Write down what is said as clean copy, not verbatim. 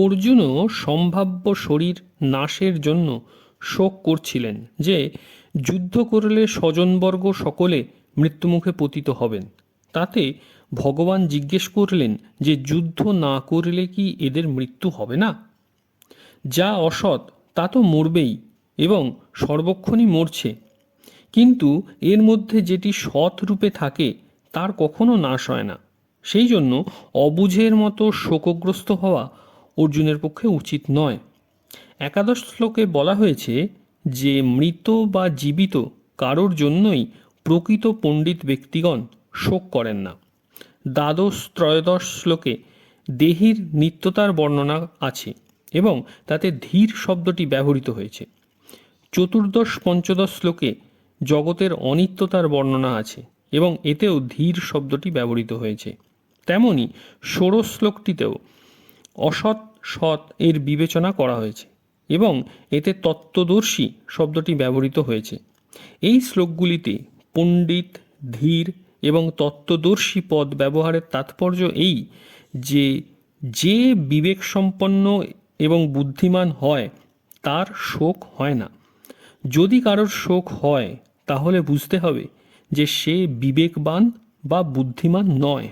অর্জুনও সম্ভাব্য শরীর নাশের জন্য শোক করছিলেন যে যুদ্ধ করলে স্বজনবর্গ সকলে মৃত্যুমুখে পতিত হবেন। তাতে ভগবান জিজ্ঞেস করলেন যে যুদ্ধ না করলে কি এদের মৃত্যু হবে না? যা অসৎ তা তো মরবেই এবং সর্বক্ষণই মরছে, কিন্তু এর মধ্যে যেটি সৎ রূপে থাকে তার কখনো নাশ হয় না। সেই জন্য অবুঝের মতো শোকগ্রস্ত হওয়া অর্জুনের পক্ষে উচিত নয়। একাদশ শ্লোকে বলা হয়েছে যে মৃত বা জীবিত কারোর জন্যই প্রকৃত পণ্ডিত ব্যক্তিগণ শোক করেন না। দ্বাদশ ত্রয়োদশ শ্লোকে দেহের নিত্যতার বর্ণনা আছে এবং তাতে ধীর শব্দটি ব্যবহৃত হয়েছে। চতুর্দশ পঞ্চদশ শ্লোকে জগতের অনিত্যতার বর্ণনা আছে এবং এতেও ধীর শব্দটি ব্যবহৃত হয়েছে। তেমনি ষোড়শ শ্লোকটিতেও অসৎ সৎ এর বিবেচনা করা হয়েছে এবং এতে তত্ত্বদর্শী শব্দটি ব্যবহৃত হয়েছে। এই শ্লোকগুলিতে পণ্ডিত, ধীর এবং তত্ত্বদর্শী পদ ব্যবহারের তাৎপর্য এই যে যে বিবেকসম্পন্ন এবং বুদ্ধিমান হয় তার শোক হয় না। যদি কারোর শোক হয় তাহলে বুঝতে হবে যে সে বিবেকবান বা বুদ্ধিমান নয়।